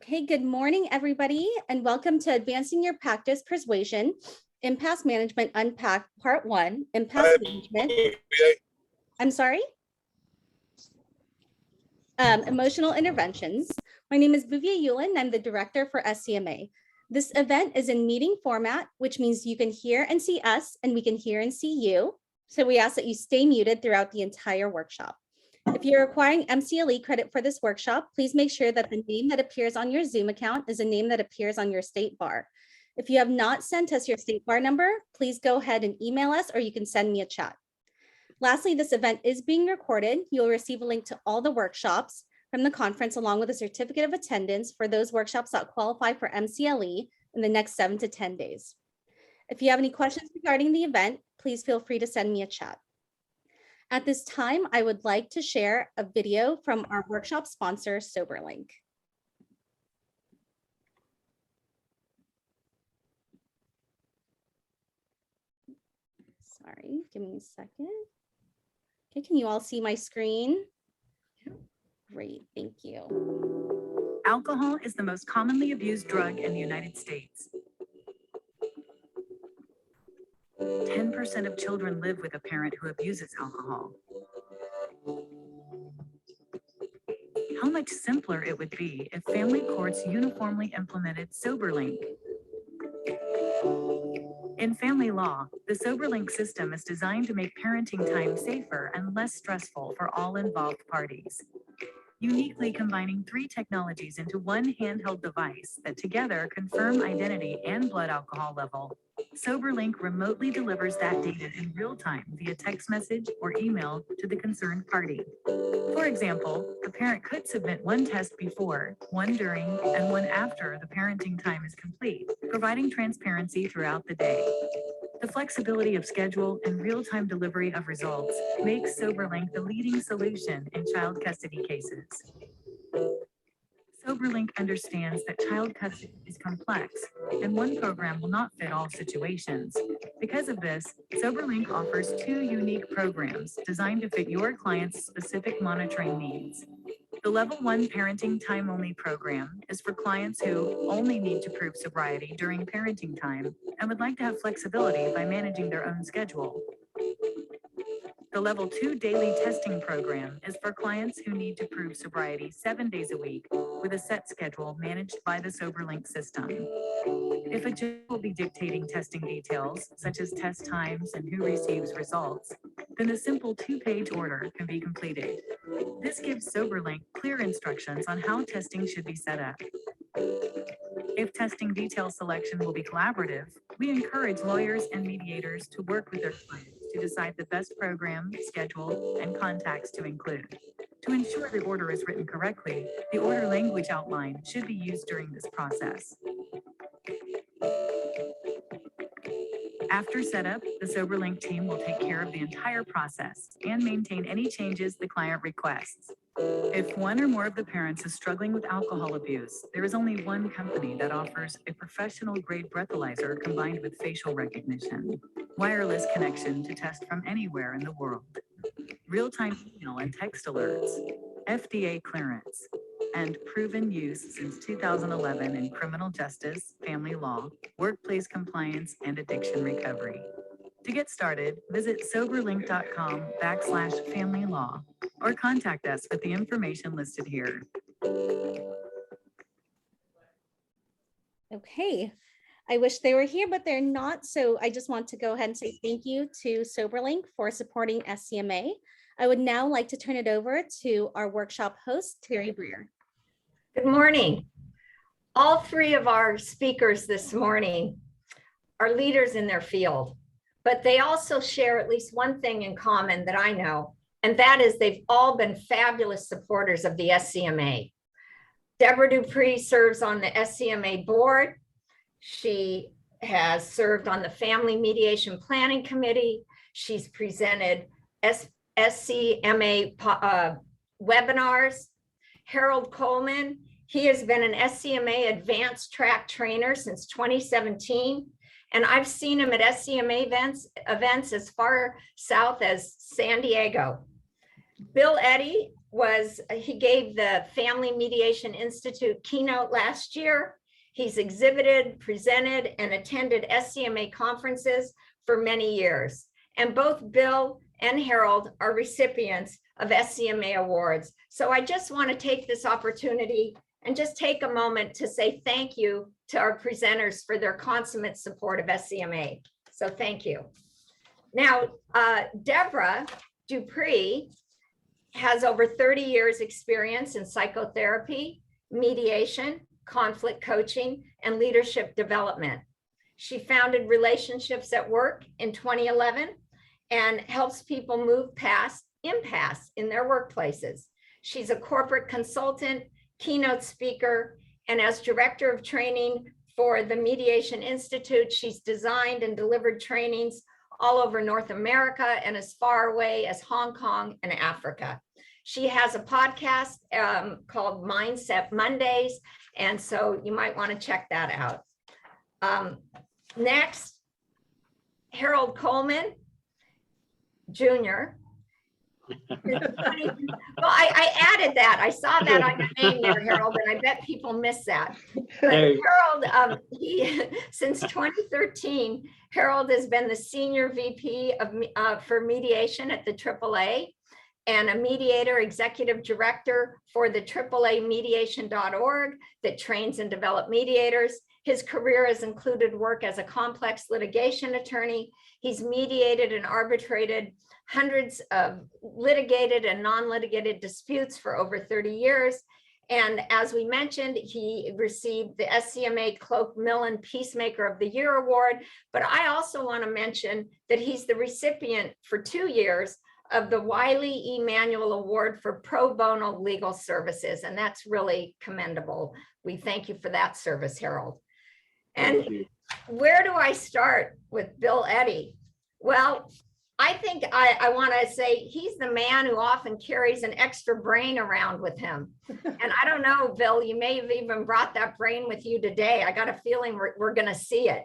Okay, good morning, everybody, and welcome to Advancing Your Practice Persuasion, Impasse Management Unpacked, Part 1, Impasse Management. I'm sorry? Emotional Interventions. My name is Buvia Yulin. I'm the Director for SCMA. This event is in meeting format, which means you can hear and see us, and we can hear and see you. So we ask that you stay muted throughout the entire workshop. If you're requiring MCLE credit for this workshop, please make sure that the name that appears on your Zoom account is a name that appears on your state bar. If you have not sent us your state bar number, please go ahead and email us, or you can send me a chat. Lastly, this event is being recorded. You'll receive a link to all the workshops from the conference, along with a certificate of attendance for those workshops that qualify for MCLE in the next 7 to 10 days. If you have any questions regarding the event, please feel free to send me a chat. At this time, I would like to share a video from our workshop sponsor, SoberLink. Sorry, give me a second. Okay, can you all see my screen? Great, thank you. Alcohol is the most commonly abused drug in the United States. 10% of children live with a parent who abuses alcohol. How much simpler it would be if family courts uniformly implemented SoberLink. In family law, the SoberLink system is designed to make parenting time safer and less stressful for all involved parties. Uniquely combining 3 technologies into one handheld device that together confirm identity and blood alcohol level, SoberLink remotely delivers that data in real time via text message or email to the concerned party. For example, the parent could submit one test before, one during, and one after the parenting time is complete, providing transparency throughout the day. The flexibility of schedule and real-time delivery of results makes SoberLink the leading solution in child custody cases. SoberLink understands that child custody is complex, and one program will not fit all situations. Because of this, SoberLink offers 2 unique programs designed to fit your client's specific monitoring needs. The Level 1 Parenting Time-Only program is for clients who only need to prove sobriety during parenting time and would like to have flexibility by managing their own schedule. The Level 2 Daily Testing program is for clients who need to prove sobriety 7 days a week with a set schedule managed by the SoberLink system. If a judge will be dictating testing details, such as test times and who receives results, then a simple 2-page order can be completed. This gives SoberLink clear instructions on how testing should be set up. If testing detail selection will be collaborative, we encourage lawyers and mediators to work with their clients to decide the best program, schedule, and contacts to include. To ensure the order is written correctly, the order language outline should be used during this process. After setup, the SoberLink team will take care of the entire process and maintain any changes the client requests. If one or more of the parents is struggling with alcohol abuse, there is only one company that offers a professional-grade breathalyzer combined with facial recognition, wireless connection to test from anywhere in the world, real-time email and text alerts, FDA clearance, and proven use since 2011 in criminal justice, family law, workplace compliance, and addiction recovery. To get started, visit soberlink.com/family-law or contact us with the information listed here. Okay, I wish they were here, but they're not. So I just want to go ahead and say thank you to SoberLink for supporting SCMA. I would now like to turn it over to our workshop host, Terry Breer. Good morning. All 3 of our speakers this morning are leaders in their field, but they also share at least one thing in common that I know, and that is they've all been fabulous supporters of the SCMA. Deborah Dupree serves on the SCMA board. She has served on the Family Mediation Planning Committee. She's presented SCMA webinars. Harold Coleman, he has been an SCMA advanced track trainer since 2017. And I've seen him at SCMA events as far south as San Diego. Bill Eddy he gave the Family Mediation Institute keynote last year. He's exhibited, presented, and attended SCMA conferences for many years. And both Bill and Harold are recipients of SCMA awards. So I just want to take this opportunity and just take a moment to say thank you to our presenters for their consummate support of SCMA. So thank you. Now, Deborah Dupree has over 30 years experience in psychotherapy, mediation, conflict coaching, and leadership development. She founded Relationships at Work in 2011 and helps people move past impasse in their workplaces. She's a corporate consultant, keynote speaker, and as director of training for the Mediation Institute, she's designed and delivered trainings all over North America and as far away as Hong Kong and Africa. She has a podcast called Mindset Mondays, and so you might want to check that out. Next, Harold Coleman Jr. Well, I added that. I saw that on your name there, Harold, and I bet people miss that. But Harold, since 2013, Harold has been the Senior VP for mediation at the AAA and a mediator executive director for the AAAmediation.org that trains and develops mediators. His career has included work as a complex litigation attorney. He's mediated and arbitrated hundreds of litigated and non-litigated disputes for over 30 years. And as we mentioned, he received the SCMA Cloak Millen Peacemaker of the Year Award. But I also want to mention that he's the recipient for 2 years of the Wiley E. Manuel Award for Pro Bono Legal Services. And that's really commendable. We thank you for that service, Harold. And where do I start with Bill Eddy? Well, I think I want to say he's the man who often carries an extra brain around with him. And I don't know, Bill, you may have even brought that brain with you today. I got a feeling we're going to see it.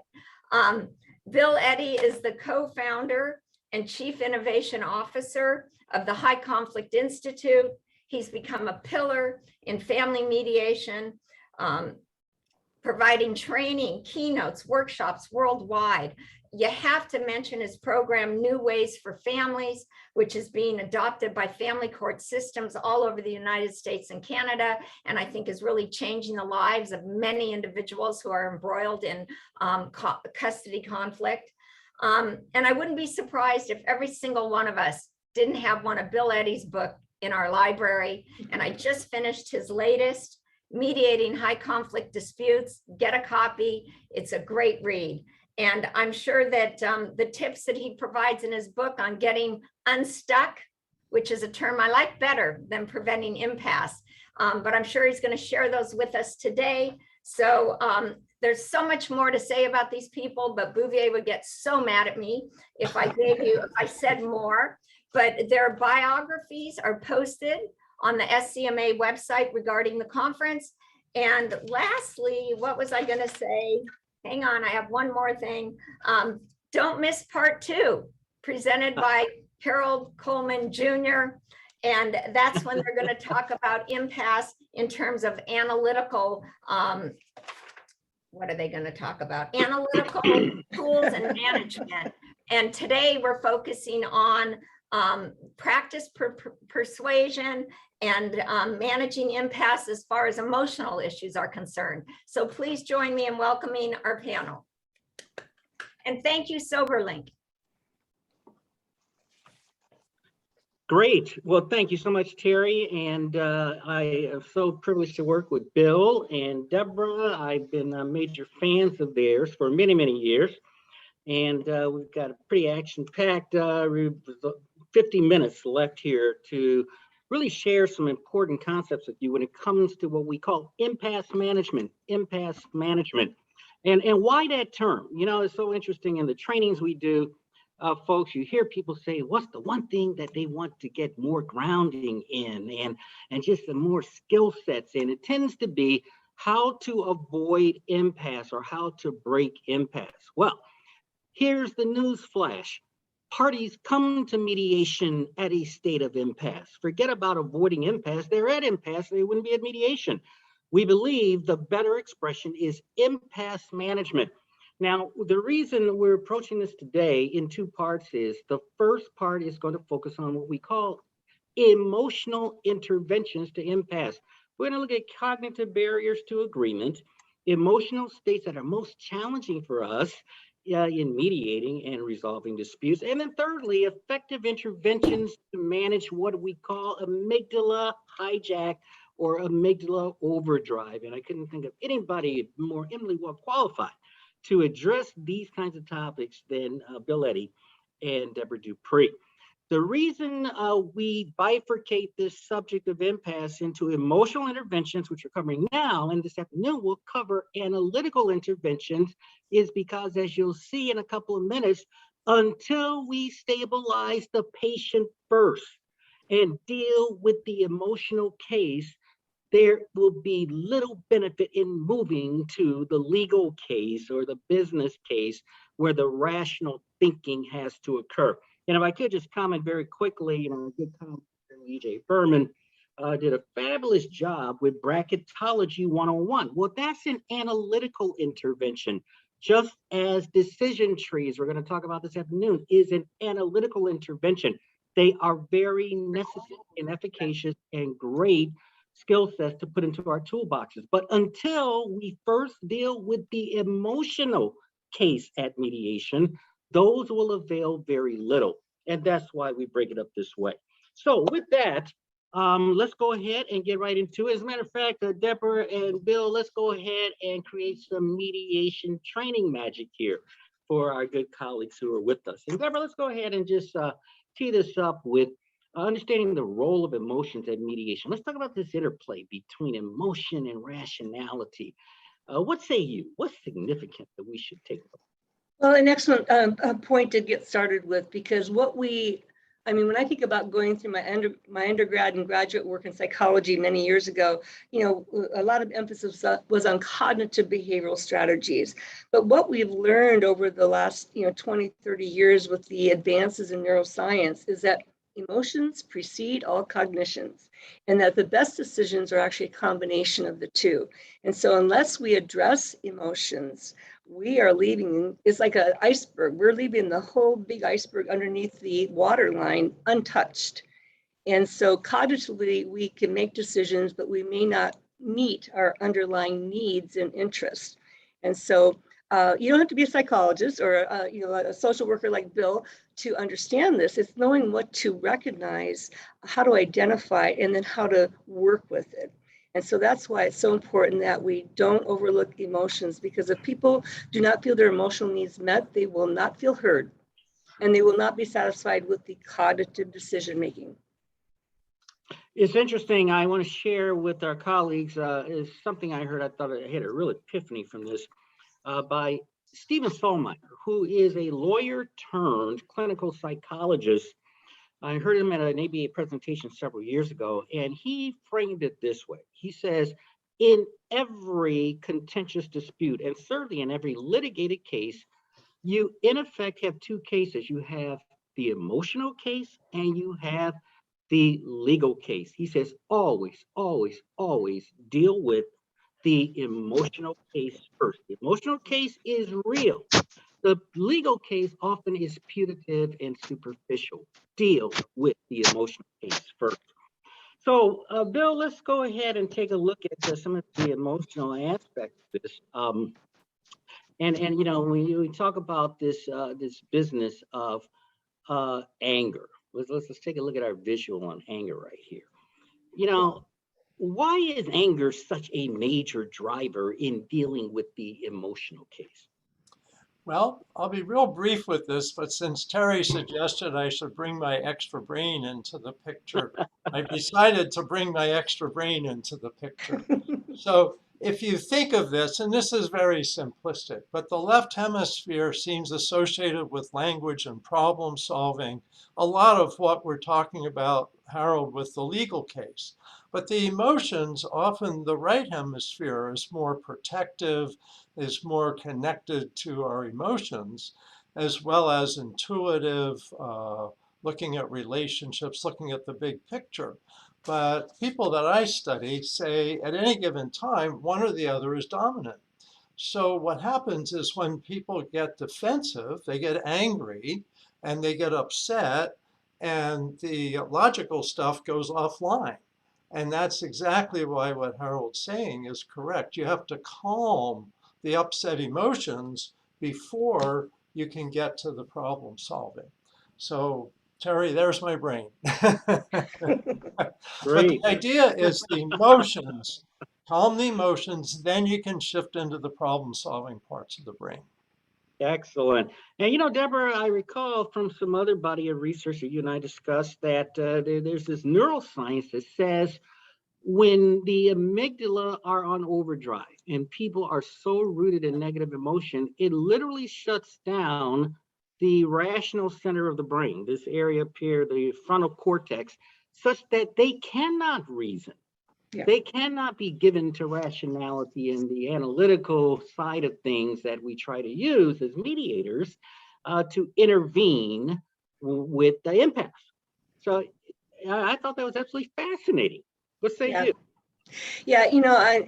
Bill Eddy is the co-founder and Chief Innovation Officer of the High Conflict Institute. He's become a pillar in family mediation, providing training, keynotes, workshops worldwide. You have to mention his program, New Ways for Families, which is being adopted by family court systems all over the United States and Canada, and I think is really changing the lives of many individuals who are embroiled in custody conflict. And I wouldn't be surprised if every single one of us didn't have one of Bill Eddy's book in our library. And I just finished his latest, Mediating High Conflict Disputes. Get a copy. It's a great read. And I'm sure that the tips that he provides in his book on getting unstuck, which is a term I like better than preventing impasse, but I'm sure he's going to share those with us today. So there's so much more to say about these people, but Bouvier would get so mad at me if I said more. But their biographies are posted on the SCMA website regarding the conference. And lastly, what was I going to say? Hang on, I have one more thing. Don't miss part 2, presented by Harold Coleman Jr. And that's when they're going to talk about impasse in terms of analytical, what are they going to talk about? Analytical tools and management. And today we're focusing on practice persuasion and managing impasse as far as emotional issues are concerned. So please join me in welcoming our panel. And thank you, SoberLink. Great. Well, thank you so much, Terry. And I am so privileged to work with Bill and Deborah. I've been major fans of theirs for many, many years. And we've got a pretty action-packed 50 minutes left here to really share some important concepts with you when it comes to what we call impasse management. And why that term? You know, it's so interesting in the trainings we do, folks, you hear people say, what's the one thing that they want to get more grounding in and just some more skill sets in? It tends to be how to avoid impasse or how to break impasse. Well, here's the news flash. Parties come to mediation at a state of impasse. Forget about avoiding impasse. They're at impasse. They wouldn't be at mediation. We believe the better expression is impasse management. Now, the reason we're approaching this today in two parts is the first part is going to focus on what we call emotional interventions to impasse. We're going to look at cognitive barriers to agreement, emotional states that are most challenging for us in mediating and resolving disputes. And then thirdly, effective interventions to manage what we call amygdala hijack or amygdala overdrive. And I couldn't think of anybody more eminently well qualified to address these kinds of topics than Bill Eddy and Deborah Dupree. The reason we bifurcate this subject of impasse into emotional interventions, which we're covering now, and this afternoon we'll cover analytical interventions, is because, as you'll see in a couple of minutes, until we stabilize the patient first and deal with the emotional case, there will be little benefit in moving to the legal case or the business case where the rational thinking has to occur. And if I could just comment very quickly, a good comment from E.J. Furman did a fabulous job with bracketology 101. Well, that's an analytical intervention, just as decision trees, we're going to talk about this afternoon, is an analytical intervention. They are very necessary and efficacious and great skill sets to put into our toolboxes. But until we first deal with the emotional case at mediation, those will avail very little. And that's why we break it up this way. So with that, let's go ahead and get right into it. As a matter of fact, Deborah and Bill, let's go ahead and create some mediation training magic here for our good colleagues who are with us. And Deborah, let's go ahead and just tee this up with understanding the role of emotions at mediation. Let's talk about this interplay between emotion and rationality. What say you? What's significant that we should take? Well, an excellent point to get started with, because when I think about going through my undergrad and graduate work in psychology many years ago, a lot of emphasis was on cognitive behavioral strategies. But what we've learned over the last 20, 30 years with the advances in neuroscience is that emotions precede all cognitions, and that the best decisions are actually a combination of the two. And so unless we address emotions, we are leaving, it's like an iceberg. We're leaving the whole big iceberg underneath the waterline untouched. And so cognitively, we can make decisions, but we may not meet our underlying needs and interests. And so you don't have to be a psychologist or a social worker like Bill to understand this. It's knowing what to recognize, how to identify, and then how to work with it. And so that's why it's so important that we don't overlook emotions, because if people do not feel their emotional needs met, they will not feel heard, and they will not be satisfied with the cognitive decision making. It's interesting. I want to share with our colleagues is something I heard. I thought I had a real epiphany from this by Stephen Solmeyer, who is a lawyer turned clinical psychologist. I heard him at an ABA presentation several years ago, and he framed it this way. He says, in every contentious dispute, and certainly in every litigated case, you in effect have two cases. You have the emotional case and you have the legal case. He says, always, always, always deal with the emotional case first. The emotional case is real. The legal case often is punitive and superficial. Deal with the emotional case first. So, Bill, let's go ahead and take a look at some of the emotional aspects of this. And when we talk about this this business of anger, let's take a look at our visual on anger right here. Why is anger such a major driver in dealing with the emotional case? Well, I'll be real brief with this, but since Terry suggested I should bring my extra brain into the picture, I decided to bring my extra brain into the picture. So if you think of this, and this is very simplistic, but the left hemisphere seems associated with language and problem solving, a lot of what we're talking about, Harold, with the legal case. But the emotions, often the right hemisphere is more protective, is more connected to our emotions. as well as intuitive, looking at relationships, looking at the big picture. But people that I study say at any given time, one or the other is dominant. So what happens is when people get defensive, they get angry and they get upset, and the logical stuff goes offline. And that's exactly why what Harold's saying is correct. You have to calm the upset emotions before you can get to the problem solving. So, Terry, there's my brain. But the Great. idea is the emotions, calm the emotions, then you can shift into the problem solving parts of the brain. Excellent. And you know, Deborah, I recall from some other body of research that you and I discussed that there's this neuroscience that says when the amygdala are on overdrive and people are so rooted in negative emotion, it literally shuts down the rational center of the brain, this area up here, the frontal cortex, such that they cannot reason. Yeah. They cannot be given to rationality and the analytical side of things that we try to use as mediators to intervene with the impasse. So I thought that was absolutely fascinating. What say Yeah. you? Yeah,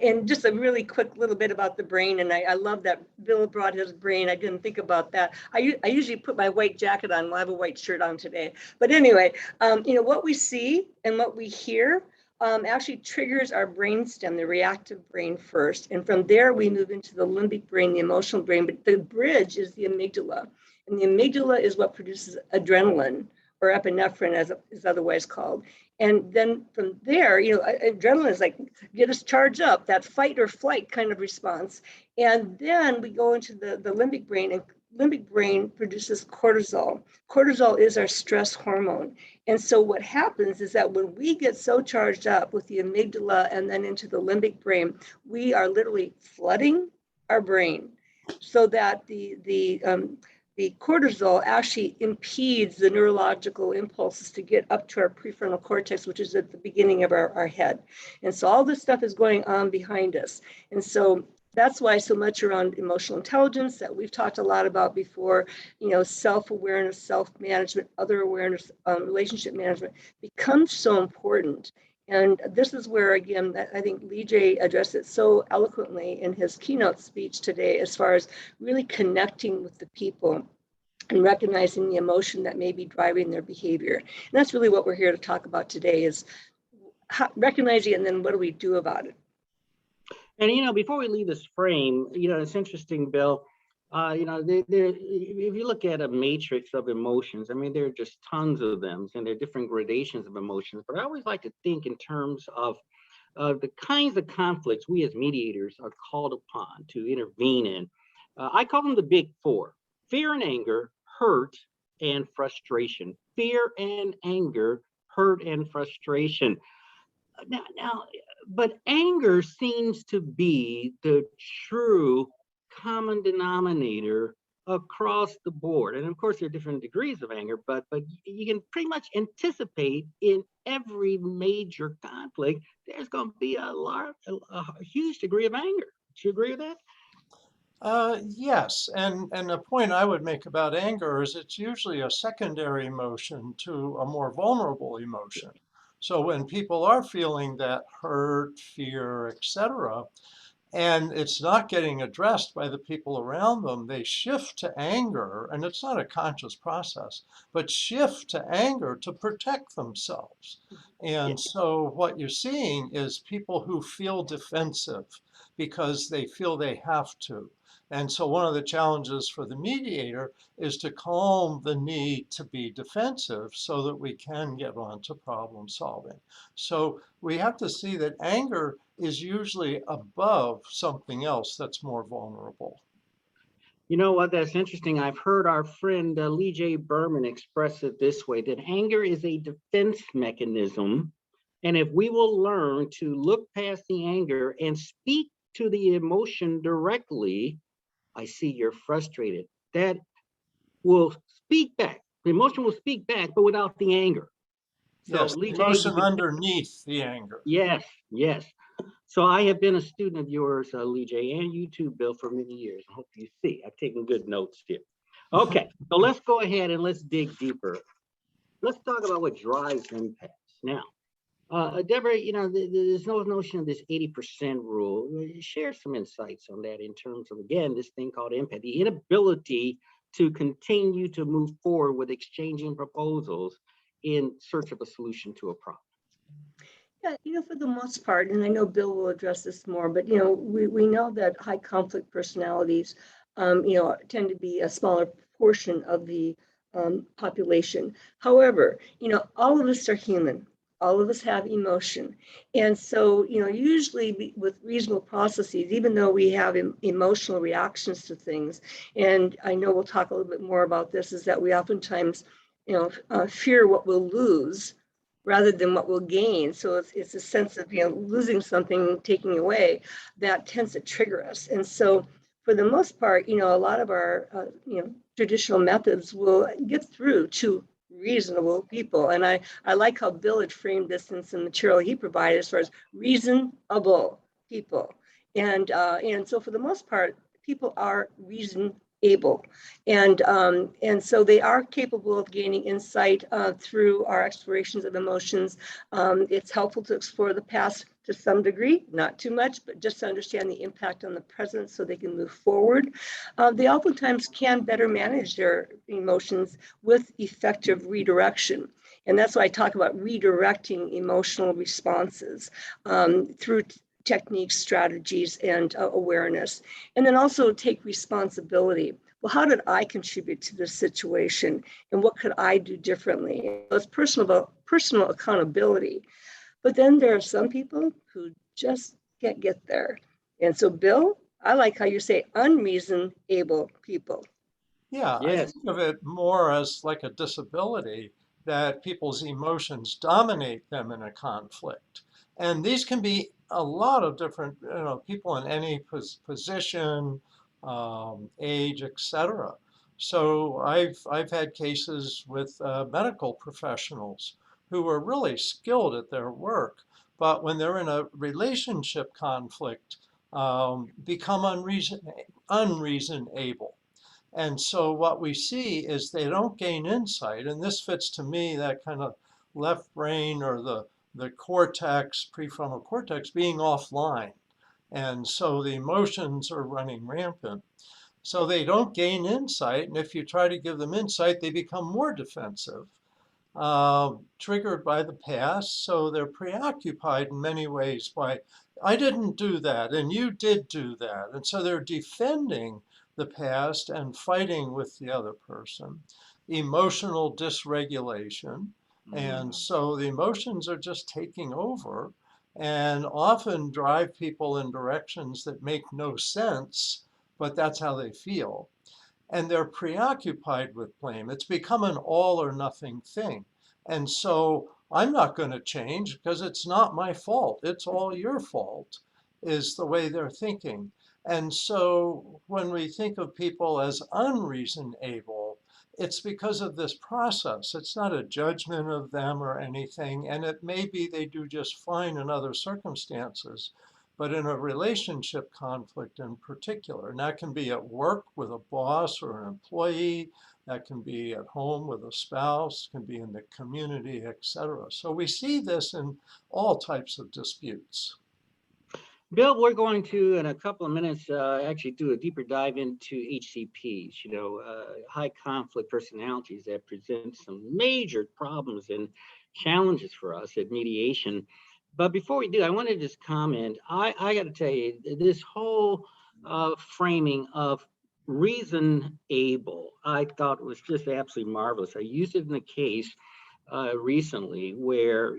and just a really quick little bit about the brain, and I love that Bill brought his brain. I didn't think about that. I usually put my white jacket on. Well, I have a white shirt on today. But anyway, what we see and what we hear actually triggers our brainstem, the reactive brain first. And from there, we move into the limbic brain, the emotional brain. But the bridge is the amygdala. And the amygdala is what produces adrenaline, or epinephrine, as is otherwise called. And then from there, adrenaline is like, get us charged up, that fight or flight kind of response. And then we go into the limbic brain, and limbic brain produces cortisol. Cortisol is our stress hormone. And so what happens is that when we get so charged up with the amygdala and then into the limbic brain, we are literally flooding our brain so that the cortisol actually impedes the neurological impulses to get up to our prefrontal cortex, which is at the beginning of our head. And so all this stuff is going on behind us. And so that's why so much around emotional intelligence that we've talked a lot about before, self-awareness, self-management, other awareness, relationship management becomes so important. And this is where, again, I think Lee J addressed it so eloquently in his keynote speech today, as far as really connecting with the people and recognizing the emotion that may be driving their behavior. And that's really what we're here to talk about today, is recognizing it, and then what do we do about it? And before we leave this frame, it's interesting, Bill. If you look at a matrix of emotions, I mean, there are just tons of them, and there are different gradations of emotions. But I always like to think in terms of the kinds of conflicts we as mediators are called upon to intervene in. I call them the big four: fear and anger, hurt, and frustration. Fear and anger, hurt, and frustration. But anger seems to be the true common denominator across the board. And of course, there are different degrees of anger, but you can pretty much anticipate in every major conflict, there's going to be a huge degree of anger. Do you agree with that? Yes, and the point I would make about anger is it's usually a secondary emotion to a more vulnerable emotion. So when people are feeling that hurt, fear, etc., and it's not getting addressed by the people around them, they shift to anger, and it's not a conscious process, but shift to anger to protect themselves. And so what you're seeing is people who feel defensive because they feel they have to. And so one of the challenges for the mediator is to calm the need to be defensive so that we can get on to problem solving. So we have to see that anger is usually above something else that's more vulnerable. You know what? That's interesting. I've heard our friend Lee J. Berman express it this way, that anger is a defense mechanism. And if we will learn to look past the anger and speak to the emotion directly, I see you're frustrated. That will speak back. The emotion will speak back, but without the anger. So, Yes, Lee the J., emotion underneath the anger. yes. So I have been a student of yours, Lee J., and you too, Bill, for many years. I hope you see. I've taken good notes here. Okay, so let's go ahead and let's dig deeper. Let's talk about what drives impasse. Now, Deborah, there's no notion of this 80% rule. Share some insights on that in terms of, again, this thing called impasse, the inability to continue to move forward with exchanging proposals in search of a solution to a problem. Yeah, for the most part, and I know Bill will address this more, but, we know that high conflict personalities, tend to be a smaller portion of the population. However, all of us are human. All of us have emotion. And so, usually with reasonable processes, even though we have emotional reactions to things, and I know we'll talk a little bit more about this, is that we oftentimes, fear what we'll lose rather than what we'll gain. So it's a sense of, losing something, taking away, that tends to trigger us. And so for the most part, a lot of our, traditional methods will get through to reasonable people. And I like how Bill had framed this in some material he provided as far as reasonable people. And so for the most part, people are able. And so they are capable of gaining insight through our explorations of emotions. It's helpful to explore the past to some degree, not too much, but just to understand the impact on the present so they can move forward. They oftentimes can better manage their emotions with effective redirection. And that's why I talk about redirecting emotional responses through techniques, strategies, and awareness. And then also take responsibility. Well, how did I contribute to this situation? And what could I do differently? It's personal accountability. But then there are some people who just can't get there. And so, Bill, I like how you say unreasonable people. Yeah, I Yes. think of it more as like a disability that people's emotions dominate them in a conflict. And these can be a lot of different, people in any position, age, etc. So I've had cases with medical professionals who are really skilled at their work, but when they're in a relationship conflict, become unreasonable. And so what we see is they don't gain insight, and this fits to me that kind of left brain or the cortex, prefrontal cortex being offline. And so the emotions are running rampant. So they don't gain insight, and if you try to give them insight, they become more defensive, triggered by the past. So they're preoccupied in many ways by, I didn't do that, and you did do that. And so they're defending the past and fighting with the other person. Emotional dysregulation. And so the emotions are just taking over and often drive people in directions that make no sense, but that's how they feel. And they're preoccupied with blame. It's become an all or nothing thing. And so I'm not going to change because it's not my fault. It's all your fault, is the way they're thinking. And so when we think of people as unreasonable, it's because of this process. It's not a judgment of them or anything. And it may be they do just fine in other circumstances, but in a relationship conflict in particular, and that can be at work with a boss or an employee, that can be at home with a spouse, can be in the community, etc. So we see this in all types of disputes. Bill, we're going to, in a couple of minutes, actually do a deeper dive into HCPs, high conflict personalities that present some major problems and challenges for us at mediation. But before we do, I want to just comment, I got to tell you, this whole framing of reason able, I thought was just absolutely marvelous. I used it in a case recently where,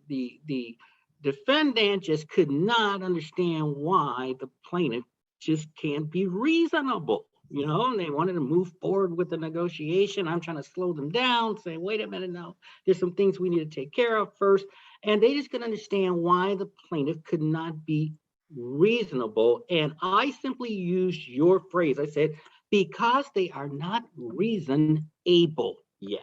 the defendant just could not understand why the plaintiff just can't be reasonable, and they wanted to move forward with the negotiation. I'm trying to slow them down, say, wait a minute, no, there's some things we need to take care of first. And they just couldn't understand why the plaintiff could not be reasonable. And I simply used your phrase. I said, because they are not reasonable yet.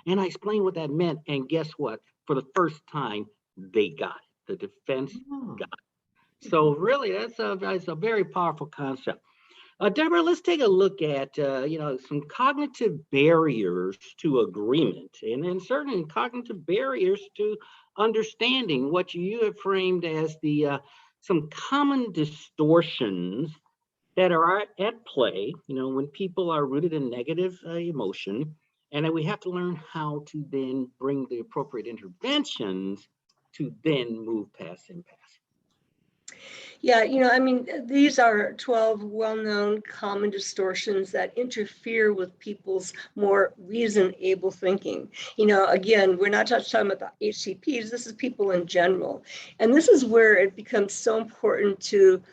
And I explained what that meant. And guess what? For the first time, they got it. The defense got it. So really, that's a very powerful concept. Deborah, let's take a look at some cognitive barriers to agreement, and then certainly cognitive barriers to understanding what you have framed as the some common distortions that are at play, when people are rooted in negative emotion, and that we have to learn how to then bring the appropriate interventions to then move past impasse. Yeah, I mean, these are 12 well-known common distortions that interfere with people's more reason-able thinking. Again, we're not just talking about the HCPs, this is people in general. And this is where it becomes so important to,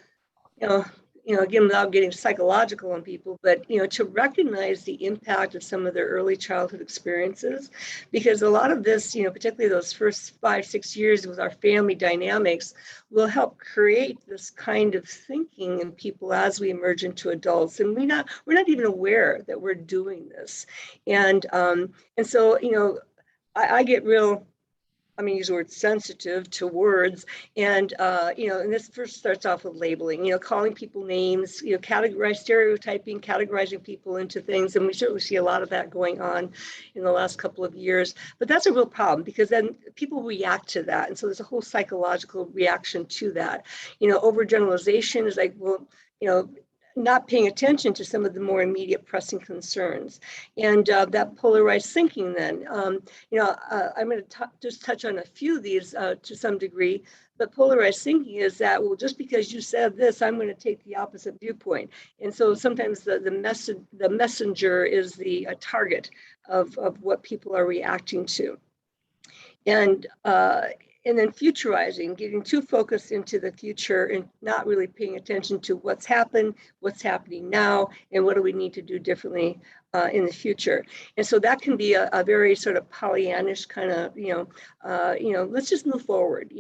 again, without getting psychological on people, but, to recognize the impact of some of their early childhood experiences, because a lot of this, particularly those first 5-6 years with our family dynamics, will help create this kind of thinking in people as we emerge into adults. And we're not even aware that we're doing this. And so, I get real, I'm going to use the word sensitive to words. And, and this first starts off with labeling, calling people names, stereotyping, categorizing people into things. And we certainly see a lot of that going on in the last couple of years. But that's a real problem, because then people react to that. And so there's a whole psychological reaction to that. Overgeneralization is like, well, not paying attention to some of the more immediate pressing concerns. And that polarized thinking then, I'm going to just touch on a few of these to some degree, but polarized thinking is that, well, just because you said this, I'm going to take the opposite viewpoint. And so sometimes the messenger is the target of what people are reacting to. And then futurizing, getting too focused into the future and not really paying attention to what's happened, what's happening now, and what do we need to do differently in the future. And so that can be a very sort of Pollyannish kind of, let's just move forward,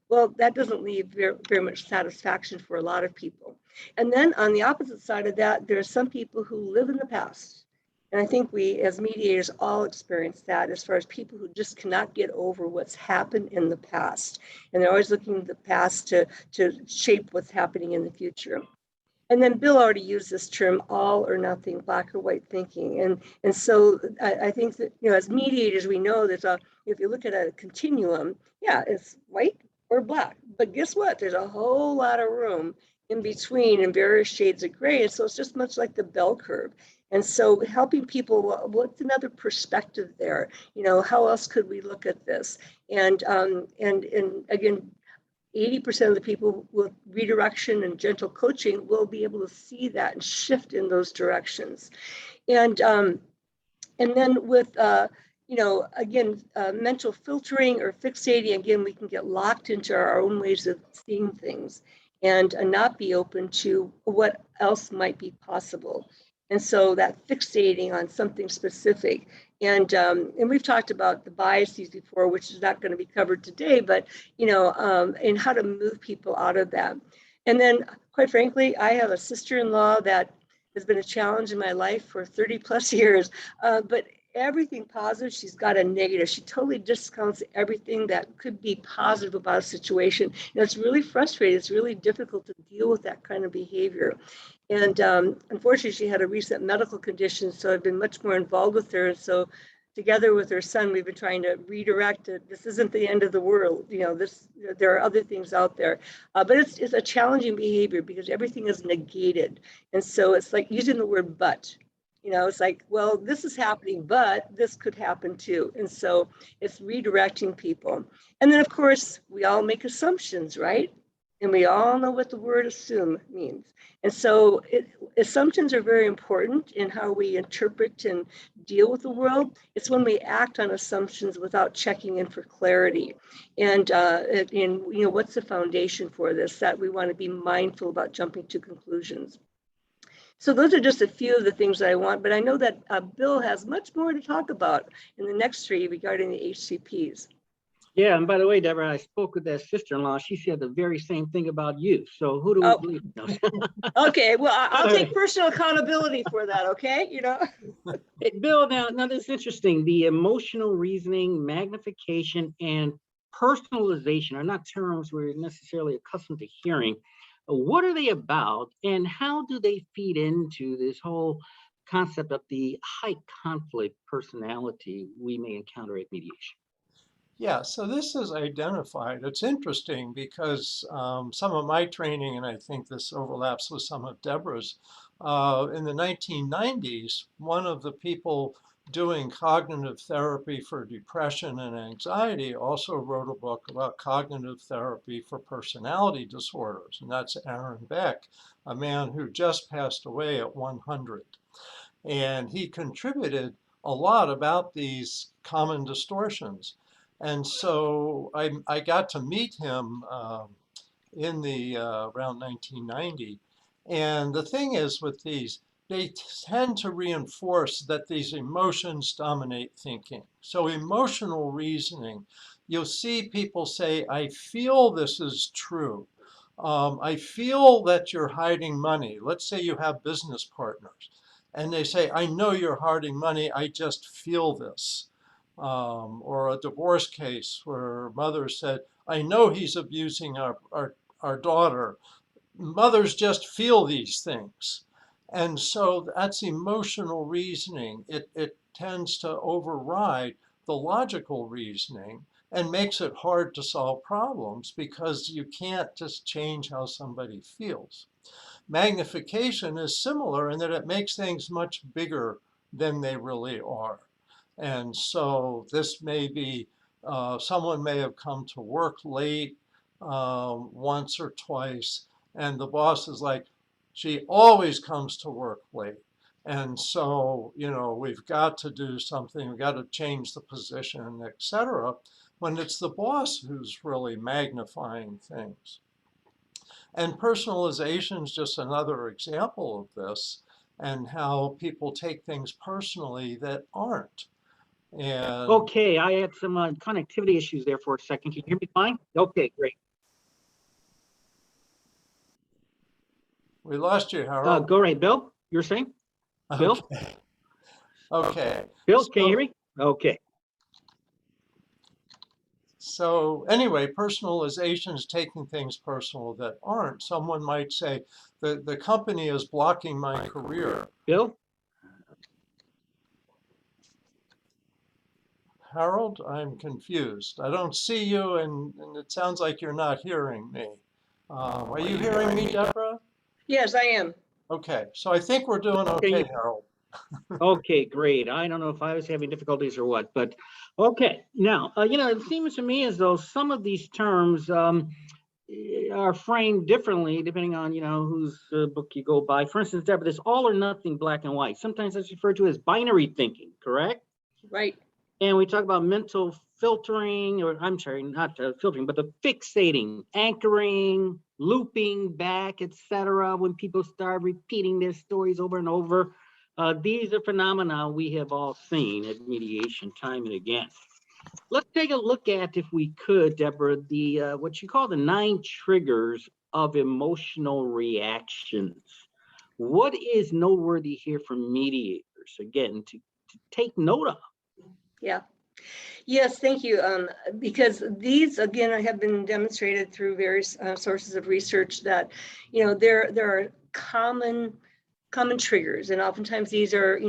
Well, that doesn't leave very, very much satisfaction for a lot of people. And then on the opposite side of that, there are some people who live in the past. And I think we, as mediators, all experience that, as far as people who just cannot get over what's happened in the past. And they're always looking to the past to shape what's happening in the future. And then Bill already used this term, all or nothing, black or white thinking. And so I think that, as mediators, we know that if you look at a continuum, yeah, it's white or black. But guess what? There's a whole lot of room in between in various shades of gray. And so it's just much like the bell curve. And so helping people, what's another perspective there? How else could we look at this? And again, 80% of the people with redirection and gentle coaching will be able to see that and shift in those directions. And then with, again, mental filtering or fixating, again, we can get locked into our own ways of seeing things and not be open to what else might be possible. And so that fixating on something specific, and we've talked about the biases before, which is not going to be covered today, but and how to move people out of that. And then, quite frankly, I have a sister-in-law that has been a challenge in my life for 30 plus years, but everything positive, she's got a negative. She totally discounts everything that could be positive about a situation. And it's really frustrating. It's really difficult to deal with that kind of behavior. And unfortunately, she had a recent medical condition, so I've been much more involved with her. And so together with her son, we've been trying to redirect it. This isn't the end of the world. There are other things out there. But it's a challenging behavior because everything is negated. And so it's like using the word but. It's like, well, this is happening, but this could happen too. And so it's redirecting people. And then, of course, we all make assumptions, right? And we all know what the word assume means. And so assumptions are very important in how we interpret and deal with the world. It's when we act on assumptions without checking in for clarity. And what's the foundation for this, that we want to be mindful about jumping to conclusions. So those are just a few of the things that I want, but I know that Bill has much more to talk about in the next three regarding the HCPs. Yeah, and by the way, Deborah, I spoke with that sister-in-law. She said the very same thing about you. So who do we believe? Okay, well, I'll take personal accountability for that, okay? Hey, Bill, now this is interesting. The emotional reasoning, magnification, and personalization are not terms we're necessarily accustomed to hearing. What are they about, and how do they feed into this whole concept of the high conflict personality we may encounter at mediation? Yeah, so this is identified. It's interesting because some of my training, and I think this overlaps with some of Deborah's, in the 1990s, one of the people doing cognitive therapy for depression and anxiety also wrote a book about cognitive therapy for personality disorders, and that's Aaron Beck, a man who just passed away at 100. And he contributed a lot about these common distortions. And so I got to meet him in the around 1990. And the thing is with these, they tend to reinforce that these emotions dominate thinking. So emotional reasoning, you'll see people say, I feel this is true. I feel that you're hiding money. Let's say you have business partners and they say, I know you're hiding money, I just feel this. Or a divorce case where mother said, I know he's abusing our daughter. Mothers just feel these things. And so that's emotional reasoning. It tends to override the logical reasoning and makes it hard to solve problems because you can't just change how somebody feels. Magnification is similar in that it makes things much bigger than they really are. And so this may be, someone may have come to work late once or twice, and the boss is like, she always comes to work late. And so, we've got to do something, we've got to change the position, etc. When it's the boss who's really magnifying things. And personalization is just another example of this and how people take things personally that aren't. And Okay, I had some connectivity issues there for a second. Can you hear me fine? Okay, great. we lost you, Harold. Go right, Bill. You're saying? Bill? Okay. Okay. Bill, can you hear me? Okay. So anyway, personalization is taking things personal that aren't. Someone might say, the company is blocking my career. Bill? Harold, I'm confused. I don't see you, and it sounds like you're not hearing me. Are you hearing me, Deborah? Yes, I am. Okay, so I think we're doing okay, Harold. Okay, great. I don't know if I was having difficulties or what, but okay. Now, it seems to me as though some of these terms are framed differently depending on, whose book you go by. For instance, Deborah, this all or nothing, black and white. Sometimes that's referred to as binary thinking, correct? Right. And we talk about mental filtering, or I'm sorry, not filtering, but the fixating, anchoring, looping back, etc. When people start repeating their stories over and over. These are phenomena we have all seen at mediation time and again. Let's take a look at, if we could, Deborah, the what you call the 9 triggers of emotional reactions. What is noteworthy here for mediators, again, to take note of? Yeah. Yes, thank you. Because these, again, have been demonstrated through various sources of research that, there are common triggers, and oftentimes these are,